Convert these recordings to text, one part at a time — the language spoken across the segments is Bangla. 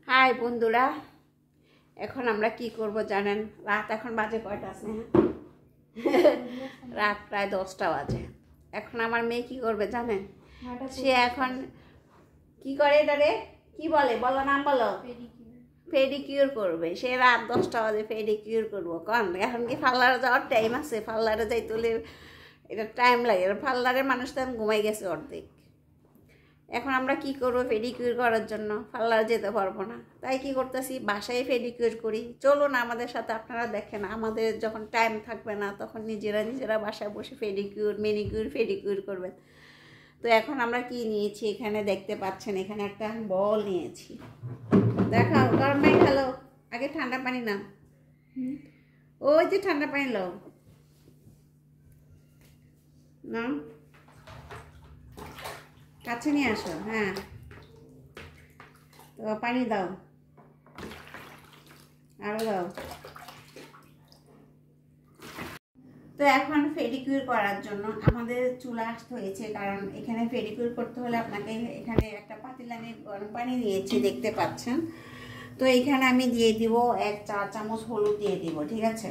হাই বন্ধুরা, এখন আমরা কি করব জানেন? রাত এখন বাজে কয়টা আছে? রাত প্রায় 10টা বাজে। এখন আমার মেয়ে কি করবে জানেন? সে এখন কি করে এটারে কি বলে, বলো নাম বলো। পেডিকিউর করবে। সে রাত 10টা বাজে পেডিকিউর করবো। কারণ এখন কি পার্লারে যাওয়ার টাইম আছে? পার্লারে যাই তুলে এটা টাইম লাগে। পার্লারের মানুষ তো ঘুমাই গেছে অর্ধেক। এখন আমরা কি করবো? পেডিকিউর করার জন্য পার্লার যেতে পারবো না, তাই কি করতেছি, বাসায় পেডিকিউর করি। চলুন আমাদের সাথে, আপনারা দেখেন। আমাদের যখন টাইম থাকবে না তখন নিজেরা বাসায় বসে পেডিকিউর, মেনিকিউর, পেডিকিউর করবেন। তো এখন আমরা কি নিয়েছি এখানে দেখতে পাচ্ছেন, এখানে একটা বল নিয়েছি। দেখাও, গরম পানি খেলো, আগে ঠান্ডা পানি নাও। ওই যে ঠান্ডা পানি লো না, কাছে নিয়ে আসো। হ্যাঁ, তো পানি দাও, আরো দাও। তো এখন পেডিকিউর করার জন্য আমাদের চুলা আসতে হয়েছে, কারণ এখানে পেডিকিউর করতে হলে আপনাকে এখানে একটা পাতিলে আমি গরম পানি দিয়েছি, দেখতে পাচ্ছেন। তো এখানে আমি দিয়ে দিব 1 চা চামচ হলুদ দিয়ে দিব। ঠিক আছে,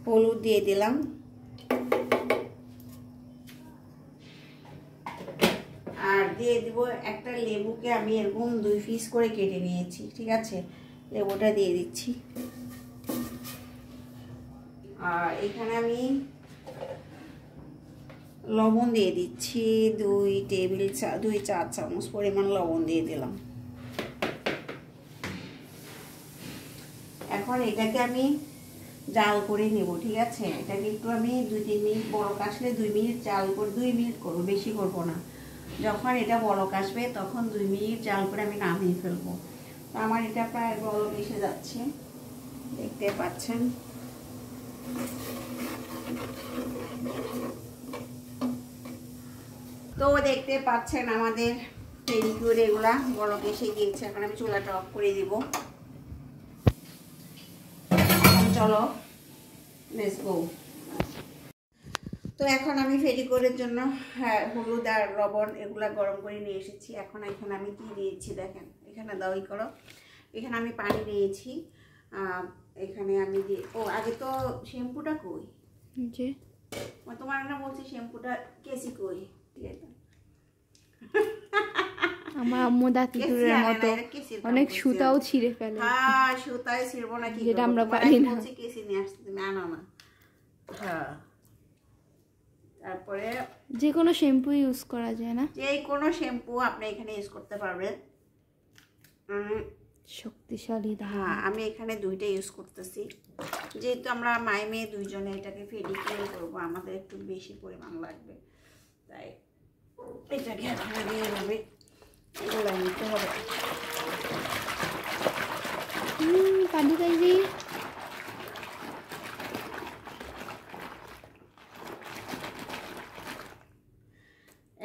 হলুদ দিয়ে দিলাম। আর দিয়ে দিব একটা লেবুকে আমি এরকম 2 পিস করে কেটে নিয়েছি। ঠিক আছে, লেবুটা দিয়ে দিচ্ছি। আর এখানে আমি লবণ দিয়ে দিচ্ছি 2 চা চামচ পরিমাণ লবণ দিয়ে দিলাম। এখন এটাকে আমি জাল করে নেব। ঠিক আছে, এটাকে একটু আমি 2-3 মিনিট, বলক আসলে 2 মিনিট জাল করে, 2 মিনিট করবো, বেশি করব না। যখন এটা বলক আসবে তখন 2 মিনিট জাল করে আমি নামিয়ে ফেলবো। তো আমার এটা প্রায় বলক এসে যাচ্ছে, দেখতে পাচ্ছেন। তো দেখতে পাচ্ছেন আমাদের পেডিকিউর এগুলা বলক এসে গিয়েছে। এখন আমি চুলাটা অফ করে দিব। চলো লেটস গো। তো এখন আমি পেডিকিউরের জন্য হলুদ আর লবণ এগুলা গরম করে নিয়ে এসেছি। এখন এখানে আমি কি দিয়েছি দেখেন, এখানে দাওই করো। এখানে আমি পানি দিয়েছি। এখানে আমি দিয়ে, ও আগে তো শ্যাম্পুটা কই যে তোমার না বলছি, শ্যাম্পুটা কেসি কই। আমার আম্মু দাঁতিতুরের মতো অনেক সুতাও ছিঁড়ে ফেলে। হ্যাঁ, সুতায় ছিঁড়বো না, কি যেটা আমরা পারি না। বলছি কেসি নিয়ে আসতে, তুমি আনো না। হ্যাঁ, তারপরে যে কোনো শ্যাম্পু ইউজ করা যায় না? যে কোনো শ্যাম্পু আপনি এখানে ইউজ করতে পারবেন। শক্তিশালী। হ্যাঁ, আমি এখানে 2টা ইউজ করতেছি, যেহেতু আমরা মাই মেয়ে দুইজনে এটাকে পেডিকিউর করবো, আমাদের একটু বেশি পরিমাণ লাগবে, তাই এটাকে আপনাকে এইভাবে গোলাই নিতে হবে। পানি খাইবি?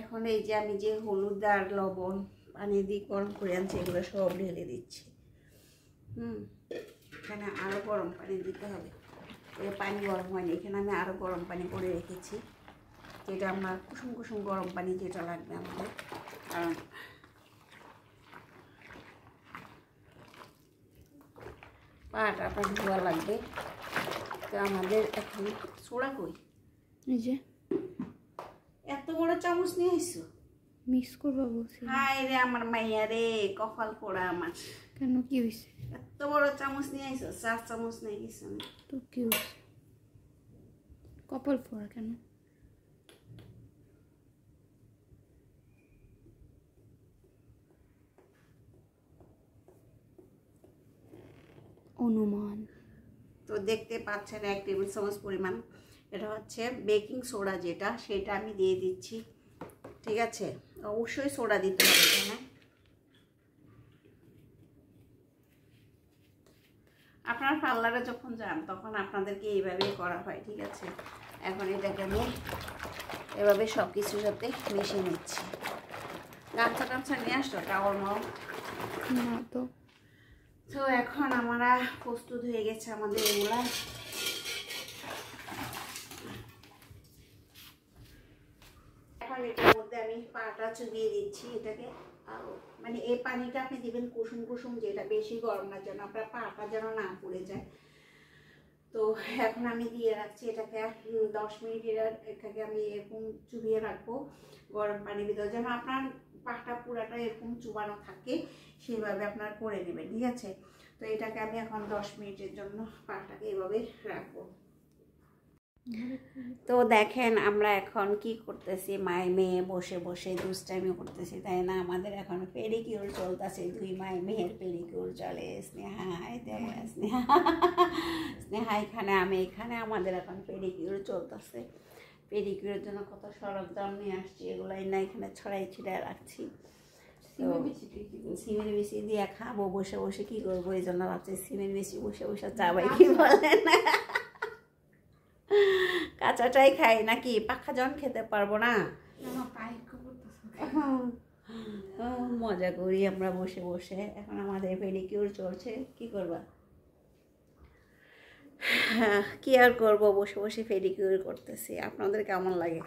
এখন এই যে আমি যে হলুদ আর লবণ পানি দিয়ে গরম করে আনছি, এগুলো সব ঢেলে দিচ্ছি। এখানে আরও গরম পানি দিতে হবে। পানি গরম হয়নি, এখানে আমি আরও গরম পানি করে রেখেছি, যেটা আমার কুসুম কুসুম গরম পানি যেটা লাগবে আমাদের, কারণ পাটা আপনার ধোয়া লাগবে। তো আমাদের এখন সোডা কই, এই যে এত বড় চামচ নিয়ে আসছো, মিক্স করবা বলছি। হাই রে আমার মাইয়া রে, কপাল পোড়া আমার। কেন, কি হয়েছে? এত বড় চামচ নিয়ে আসছো, 4 চামচ নিয়ে গেছো তো কি হয়েছে? কপাল পোড়া কেন? অনুমান। তো দেখতে পাচ্ছেন 1 টেবিল চামচ পরিমাণ, এটা হচ্ছে বেকিং সোডা, যেটা সেটা আমি দিয়ে দিচ্ছি। ঠিক আছে, অবশ্যই সোডা দিতে হবে। হ্যাঁ, আপনারা পার্লারে যখন যান তখন আপনাদেরকে এইভাবেই করা হয়। ঠিক আছে, এখন এটাকে আমি এভাবে সব কিছুর সাথে মিশিয়ে নিচ্ছি। গামছা টামছা নিয়ে আসতো, টাওয়াল মাও না তো। তো এখন আমরা প্রস্তুত হয়ে গেছে আমাদের এগুলা। এখন এটার মধ্যে আমি পাটা চুবিয়ে দিচ্ছি এটাকে। মানে এই পানিটা আপনি দিবেন কুসুম কুসুম, যেটা বেশি গরম না, যেন আপনার পাটা যেন না পুড়ে যায়। তো এখন আমি দিয়ে রাখছি এটাকে 10 মিনিট, এটাকে আমি এরকম চুবিয়ে রাখবো গরম পানির ভিতরে, যেন আপনার পাটা পুরাটা এরকম চুবানো থাকে, সেইভাবে আপনার করে নেবেন, ঠিক আছে। তো এটাকে আমি এখন 10 মিনিটের জন্য পাটাকে এভাবে রাখবো। তো দেখেন আমরা এখন কি করতেছি, মায়ের মেয়ে বসে বসে দুষ্টামি করতেছি, তাই না? আমাদের এখন পেডিকিউর চলতেছে, 2 মায়ের মেয়ের পেডিকিউর চলে। স্নেহা এখানে, আমি এখানে, আমাদের এখন পেডিকিউর চলতেছে। পেডিকিউরের জন্য কত সরঞ্জাম নিয়ে আসছি, এগুলাই না এখানে ছড়াই ছিটাই রাখছি। সিমের বেশি দিয়ে খাবো বসে বসে, কি করবো, এই জন্য ভাবছি সিমের বেশি বসে বসে চাবাই, কি বলেন? কাঁচাটাই খাই নাকি, পাখা জন খেতে পারবো না? মজা করি আমরা বসে বসে। এখন আমাদের পেডিকিউর চলছে, কি করবা? কি আর করবো, বসে বসে পেডিকিউর করতেছি। আপনাদের কেমন লাগে?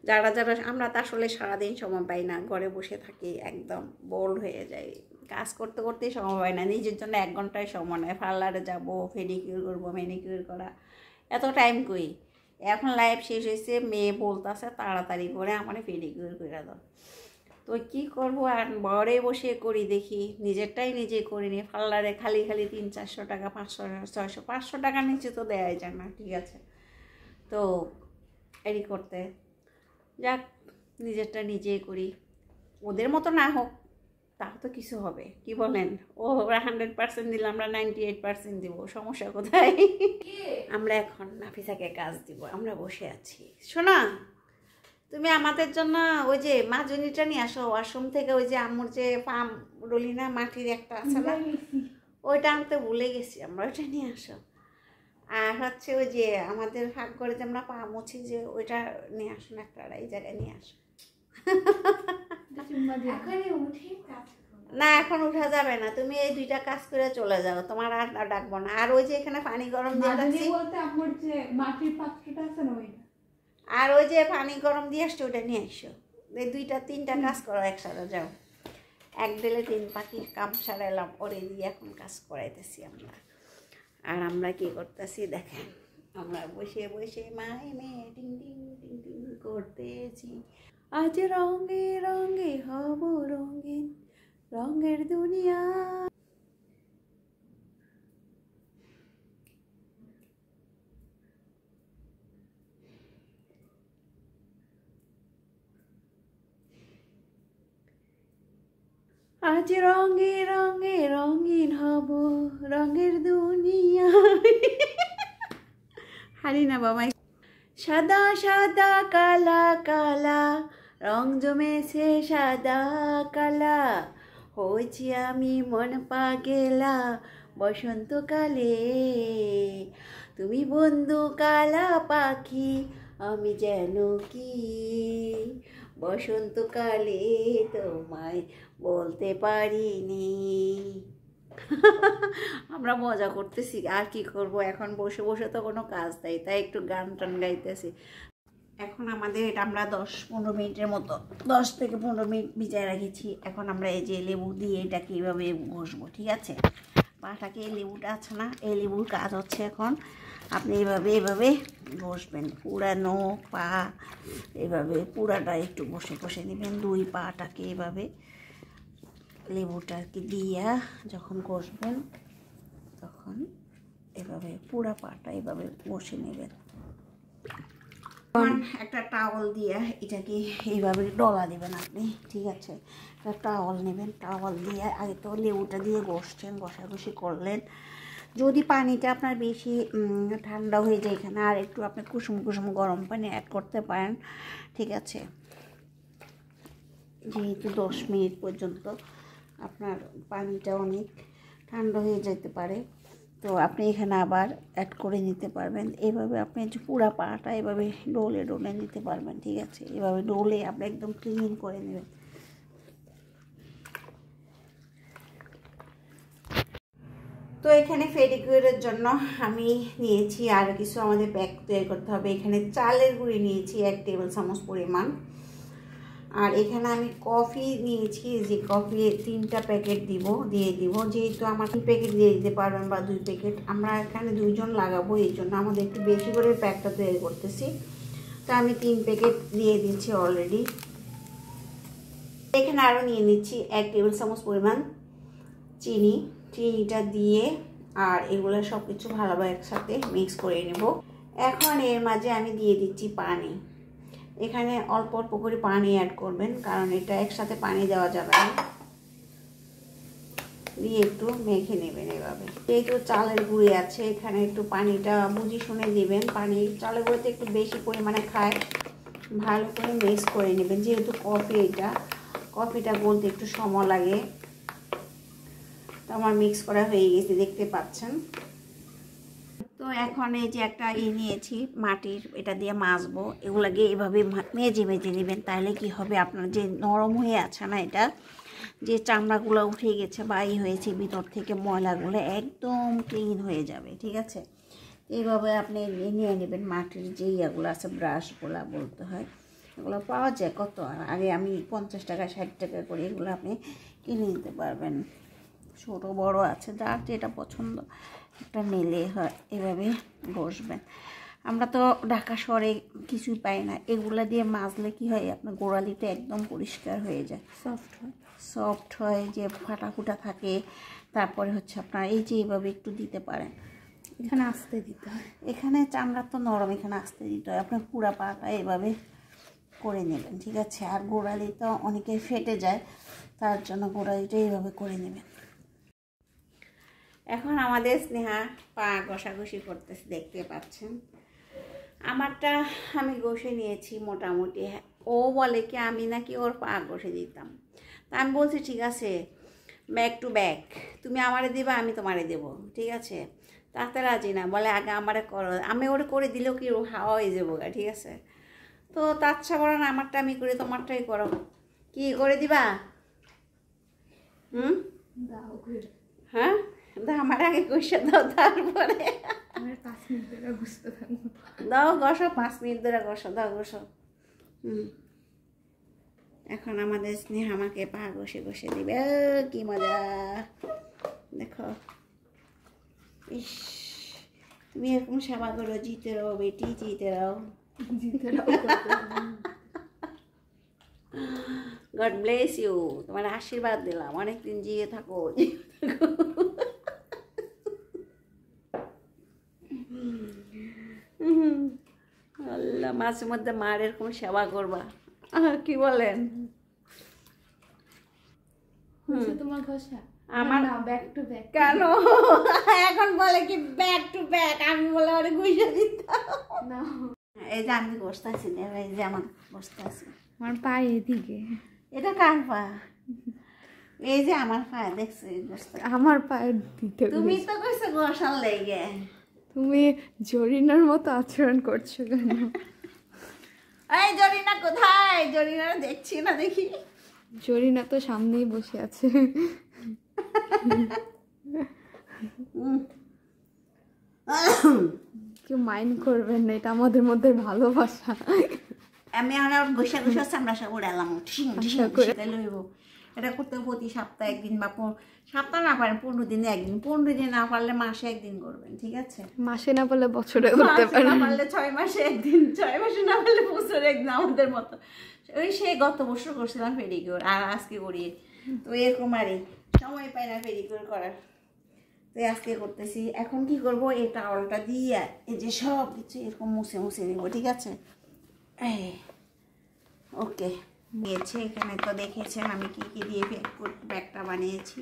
যারা যারা, আমরা তো আসলে সারাদিন সময় পাই না, ঘরে বসে থাকি, একদম বোল্ড হয়ে যায়, কাজ করতে করতেই সময় পাই না। নিজের জন্য 1 ঘন্টায় সময় নেয়, পার্লারে যাবো, পেডিকিউর করবো, ম্যানিকিউর করা, এত টাইম কই। এখন লাইভ শেষ হয়েছে, মেয়ে বলতেছে তাড়াতাড়ি করে আমার পেডিকিউর করে দাও। তো কি করবো, আর ঘরে বসে করি, দেখি নিজেরটাই নিজে করিনি। পার্লারে খালি খালি 300-400 টাকা, 500-600, 500 টাকার নিচে তো দেওয়াই যায় না, ঠিক আছে। তো এরই করতে যাক, নিজেরটা নিজেই করি, ওদের মতো না হোক, তাও তো কিছু হবে, কি বলেন? ওরা 100% দিলে আমরা 98% দিব, সমস্যা কোথায়? আমরা এখন নাফিসাকে কাজ দিব, আমরা বসে আছি। শোনা, তুমি আমাদের জন্য ওই যে মাজনিটা নিয়ে আসো ওয়াশরুম থেকে, ওই যে আম্মুর যে পাম রলিনা মাটির একটা আছে না, ওইটা আনতে ভুলে গেছি আমরা, ওইটা নিয়ে আসো। আর হচ্ছে ওই যে আমাদের ভাগ করে যে আমরা পা মুছি, যে ওইটা নিয়ে আসুন একটা, এই জায়গায় নিয়ে আসো। না এখন উঠা যাবে না, তুমি এই 2টা কাজ করে চলে যাও, তোমার আর ডাকবো না। আর ওই যে এখানে পানি গরম দিয়ে রাখছি, আর ওই যে পানি গরম দিয়ে আসছে, ওইটা নিয়ে আসো। এই 2-3টা কাজ করো একসাথে, যাও। 1 দিলে 3 পাখির কাম সারাইলাম, ওরে দিয়ে এখন কাজ করাইতেছি আমরা। আর আমরা কি করতেছি দেখেন, আমরা বসে বসে মায়ে মেয়ে টিং টিং টিং টিং করতেছি। আজ রঙে রঙে হব রঙিন, রঙের দুনিয়া। আজ রঙে রঙে রঙিন হব, রঙের দুনিয়া। হারি না বাবা। সাদা সাদা কালা কালা, রং জমেছে সাদা কালা, হয়েছি আমি মন পাগেলা বসন্তকালে। তুমি বন্ধু কালা পাখি, আমি যেন কি বসন্তকালে তোমায় বলতে পারিনি। আমরা মজা করতেছি, আর কি করব, এখন বসে বসে তো কোনো কাজ নেই, তাই একটু গান টান গাইতেছি। এখন আমাদের এটা আমরা 10-15 মিনিটের মতো, 10 থেকে 15 মিনিট ভিজায় রেখেছি। এখন আমরা এই যে লেবু দিয়ে এটাকে এইভাবে ঘষবো, ঠিক আছে। পাটাকে এই লেবুটা আছে না, এই লেবুর কাজ হচ্ছে এখন আপনি এইভাবে এইভাবে ঘষবেন, পুরানো পা এইভাবে পুরাটা একটু ঘষে ঘষে নেবেন, 2 পাটাকে এইভাবে লেবুটাকে দিয়া যখন ঘষবেন, তখন এভাবে পুরা পাটা এইভাবে ঘষে নেবেন। একটা টাওয়াল দিয়ে এটাকে এইভাবে ডলা দেবেন আপনি, ঠিক আছে। একটা টাওয়াল নেবেন, টাওয়াল দিয়ে আগে তো লেবুটা দিয়ে ঘষছেন, ঘষাঘষি করলেন। যদি পানিটা আপনার বেশি ঠান্ডা হয়ে যায়, এখানে আর একটু আপনি কুসুম কুসুম গরম পানি অ্যাড করতে পারেন, ঠিক আছে। যেহেতু 10 মিনিট পর্যন্ত আপনার পানিটা অনেক ঠান্ডা হয়ে যেতে পারে, তো আপনি এখানে আবার অ্যাড করে নিতে পারবেন। এইভাবে আপনি পুরো পাটা এভাবে ডলে ডলে নিতে পারবেন, ঠিক আছে। এভাবে ডলে আপনি একদম ক্লিন করে নেবেন। তো এখানে পেডিকিউরের জন্য আমি নিয়েছি আরও কিছু, আমাদের প্যাক তৈরি করতে হবে। এখানে চালের গুঁড়ি নিয়েছি 1 টেবিল চামচ পরিমাণ, আর এখানে আমি কফি নিয়েছি, যে কফি 3টা প্যাকেট দিয়ে দিব, যেহেতু আমার 3 প্যাকেট দিয়ে দিতে পারবেন বা 2 প্যাকেট, আমরা এখানে 2 জন লাগাবো, এই জন্য আমাদের একটু বেশি করে প্যাকটা তৈরি করতেছি। তো আমি 3 প্যাকেট দিয়ে দিচ্ছি অলরেডি। এখানে আরও নিয়ে নিচ্ছি 1 টেবিল চামচ পরিমাণ চিনিটা দিয়ে, আর এগুলো সব কিছু ভালোভাবে একসাথে মিক্স করে নেব। এখন এর মাঝে আমি দিয়ে দিচ্ছি পানি। এখানে অল্প অল্প করে পানি অ্যাড করবেন, কারণ এটা একসাথে পানি দেওয়া যাবে না। দিয়ে একটু মেখে নেবেন এভাবে। যেহেতু চালের গুঁড়ি আছে, এখানে একটু পানিটা বুঝে শুনে দিবেন। পানি চালের গুঁড়িতে একটু বেশি পরিমাণে খায়। ভালো করে মিক্স করে নেবেন, যেহেতু কফিটা গলতে একটু সময় লাগে। তো আমার মিক্স করা হয়ে গেছে, দেখতে পাচ্ছেন। তো এখন এই যে একটা নিয়েছি মাটির, এটা দিয়ে মাজবো। এগুলাকে এভাবে মেজে নেবেন, তাহলে কি হবে, আপনার যে নরম হয়ে আছে না, এটা যে চামড়াগুলো উঠে গেছে বা হয়েছে ভিতর থেকে, ময়লাগুলো একদম ক্লিন হয়ে যাবে। ঠিক আছে, এইভাবে আপনি নিয়ে নেবেন। মাটির যে ইয়েগুলো আছে, ব্রাশগুলো বলতে হয়, এগুলো পাওয়া যায় কত, আগে আমি 50 টাকা 60 টাকা করে এগুলো আপনি কিনে নিতে পারবেন। ছোটো বড় আছে, যার যেটা পছন্দ একটা নিলে হয়। এভাবে বসবেন। আমরা তো ঢাকা শহরে কিছুই পাই না, এগুলা দিয়ে মাজলে কি হয়, আপনার গোড়ালিটা একদম পরিষ্কার হয়ে যায়, সফট হয়, যে ফাটা থাকে। তারপরে হচ্ছে আপনার এই যে এইভাবে একটু দিতে পারেন, এখানে আস্তে দিতে হয়, এখানে চামড়া তো নরম, এখানে আস্তে দিতে হয়। আপনার পুরা পাটা এভাবে করে নেবেন। ঠিক আছে, আর গোড়ালি তো অনেকে ফেটে যায়, তার জন্য গোড়ালিটা এইভাবে করে নেবেন। এখন আমাদের স্নেহা পা ঘষাঘষি করতেছে, দেখতে পাচ্ছেন। আমারটা আমি ঘষে নিয়েছি মোটামুটি। ও বলে কি আমি নাকি ওর পা ঘষে দিতাম। তা আমি বলছি ঠিক আছে, ব্যাক টু ব্যাক, তুমি আমারে দিবা, আমি তোমারে দেবো। ঠিক আছে, তাতে রাজি না, বলে আগে আমারে করো। আমি ওরে করে দিলেও কি হাওয়া হয়ে যাবো গা। ঠিক আছে, তো তাচ্ছা বলো না, আমারটা আমি করি, তোমারটাই করো। কি করে দিবা? হ্যাঁ, আমার আগে কইসা দাও, তারপরে দাও ঘষো, 5 মিনিট ধরে ঘষো, দাও ঘষো। এখন আমাদের স্নেহ আমাকে পা ঘষে দিবে, কি মজা দেখো। ইস, তুমি এরকম সেবা করো, জিতে রও বেটি, জিতে রও। গড ব্লেস ইউ, তোমার আশীর্বাদ দিলাম, অনেকদিন জিয়ে থাকো। আল্লাহ, মাঝে মধ্যে মার এরকম সেবা করবা, কি বলেন? তোমার ঘষা আমার না ব্যাক টু ব্যাক কেন? এখন বলে কি ব্যাক টু ব্যাক, আমি বলে ওরে ঘুষে দিতাম না। এই যে আমি বসতেছি, এই যে আমার বসতেছি, আমার পায়ে দিকে। এটা কার পা? এই যে আমার পা, দেখছো? আমার পায়ে দিতে। তুমি তো কইছো ঘষার লেগে। তুমি জরিনার মতো আচরণ করছো কেন? এই জরিনা কোথায়? জরিনা দেখছি না, দেখি। জরিনা তো সামনেই বসে আছে। কেউ মাইন্ড করবেন না, এটা আমাদের মধ্যে ভালোবাসা। আমি আমার ঘষা চামড়া সব উড়ালাম, লইব। এটা করতে প্রতি সপ্তাহে একদিন বা সপ্তাহ না পারেন 15 দিনে একদিন, 15 দিনে না পারলে মাসে একদিন করবেন। ঠিক আছে, মাসে না পারলে বছরে করতে পারেন, না পারলে 6 মাসে একদিন, 6 মাসে না পারলে বছরে একদিন, আমাদের মতো। ওই সেই গত বছর করছিলাম পেডিকিউর, আর আজকে করি। তো এরকম আরই সময় পাই না পেডিকিউর করার, তো আজকে করতেছি। এখন কি করব, এই টাওয়ালটা দিয়ে এই যে সব কিছু এরকম মুছে নিব। ঠিক আছে, ওকে। নিয়েছে এখানে তো দেখেছেন আমি কি দিয়ে প্যাকটা বানিয়েছি।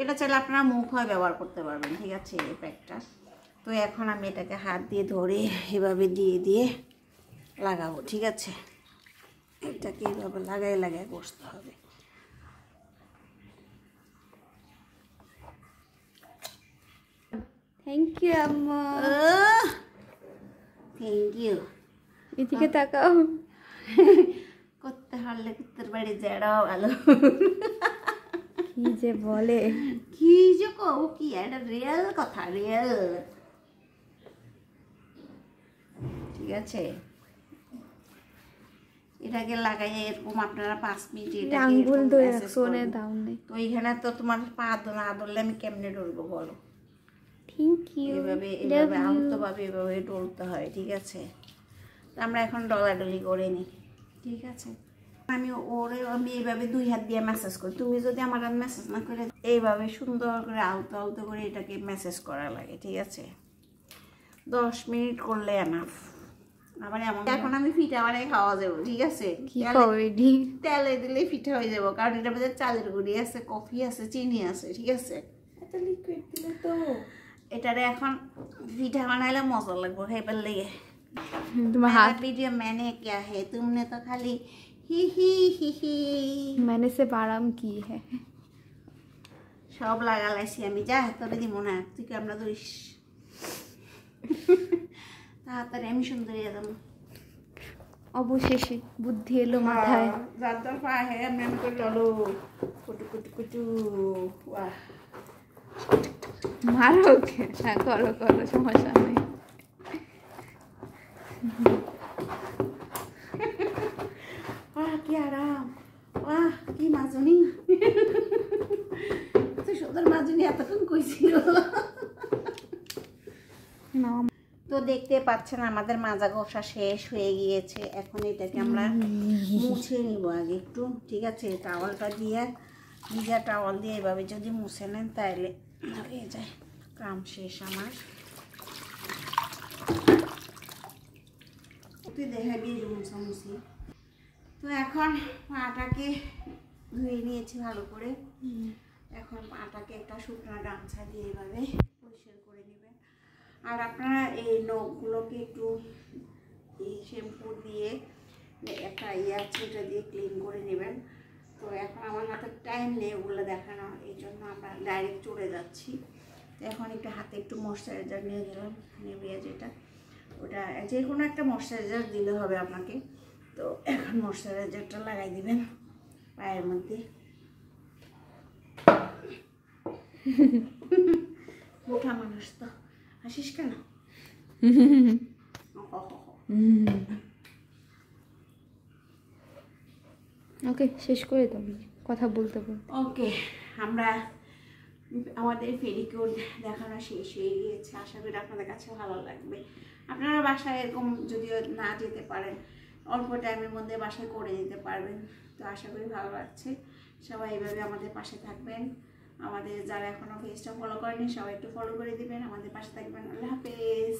এটা চাইলে আপনারা মুখ হয় ব্যবহার করতে পারবেন। ঠিক আছে, এই প্যাকটা। তো এখন আমি এটাকে হাত দিয়ে ধরে এভাবে দিয়ে লাগাবো। ঠিক আছে, এটাকে এইভাবে লাগাই বসতে হবে। থ্যাংক ইউ আম্মা। Thank you. এদিকে তাকাও। করতে পারলে কুত্তের বাড়ি যাওয়াও ভালো। কি যে বলে, কি যে কও, কি এটা রিয়েল কথা, রিয়েল। ঠিক আছে, এটাকে লাগাইয়ে এরকম আপনারা 5 মিনিট আঙ্গুল ধরে রাখছো না দাও নেই। তো এইখানে তো তোমার পা না ধরলে আমি কেমনে ডলবো বলো? Thank you. এভাবে আলতোভাবে এভাবে ডলতে হয়, ঠিক আছে? আমরা এখন ডলাডলি করে নিই, ঠিক আছে? আমি এইভাবে 2 হাত দিয়ে ম্যাসাজ করি। তুমি যদি আমার ম্যাসাজ না করে এইভাবে সুন্দর করে আলতো আলতো করে এটাকে ম্যাসাজ করা লাগে, ঠিক আছে? 10 মিনিট করলে এনাফ। আবার এখন আমি পিঠা বানাই খাওয়া যাবো, ঠিক আছে? তেলে দিলে পিঠা হয়ে যাবো, কারণ এটার মধ্যে চালের গুঁড়ি আছে, কফি আছে, চিনি আছে, ঠিক আছে? এত লিকুইড দিলে তো এটারে এখন পিঠা বানাইলে মজা লাগবে খাইবার লেগে। তোমার হাত वीडियो मैंने क्या है, तुमने तो खाली ही ही ही ही मैंने से आराम की है। সব লাগালাইছি আমি, যা তোরে দিব না, তুই ক্যামেরা ধরিস। তাড়াতাড়ি আমি সুন্দরী একদম। অবশেষে বুদ্ধি এলো মাথায়। যার পায়ে আমি করে চলো কুটু কুটু কুটু। বাহ, মারো ওকে। হ্যাঁ করো করো, সমস্যা নেই। কি আরাম, বাহ কি মাজনি। তো সুন্দর মাজনি এতক্ষণ কইছিল। তো দেখতে পাচ্ছেন আমাদের মাজা ঘষা শেষ হয়ে গিয়েছে। এখন এটাকে আমরা মুছে নিব আগে একটু, ঠিক আছে? টাওয়ালটা দিয়ে, ভিজা টাওয়াল দিয়ে এভাবে যদি মুছে নেন তাহলে হয়ে যায়। কাম শেষ আমার। তুই দেখাবি মুছামুছি। তো এখন পাটাকে ধুয়ে নিয়েছি ভালো করে। এখন পাটাকে একটা শুকনো গামছা দিয়ে এভাবে পরিষ্কার করে নেবেন। আর আপনারা এই নখগুলোকে একটু শ্যাম্পু দিয়ে একটা আছে এটা দিয়ে ক্লিন করে নেবেন। তো এখন আমার হাতে টাইম নেই ওগুলো দেখানো, এই জন্য আমরা ডাইরেক্ট চলে যাচ্ছি। তো এখন একটু হাতে একটু ময়শ্চারাইজার নিয়ে দিলাম, নেভিয়া যেটা, ওটা যে কোনো একটা ময়শ্চারাইজার দিলে হবে আপনাকে। তো এখন ময়শ্চারাইজারটা লাগাই দিবেন পায়ের মধ্যে। মোটা মানুষ তো হাসিস কেন? ওকে, শেষ করে দাও, কথা বলতে বলতে। ওকে, আমরা আমাদের পেডিকিউর দেখানো শেষ হয়ে গিয়েছে। আশা করি আপনাদের কাছে ভালো লাগবে। আপনারা বাসায় এরকম যদিও না যেতে পারেন, অল্প টাইমের মধ্যে বাসায় করে নিতে পারবেন। তো আশা করি ভালো লাগছে। সবাই এইভাবে আমাদের পাশে থাকবেন। আমাদের যারা এখনও পেজটা ফলো করেনি সবাই একটু ফলো করে দিবেন, আমাদের পাশে থাকবেন। আল্লাহ হাফেজ।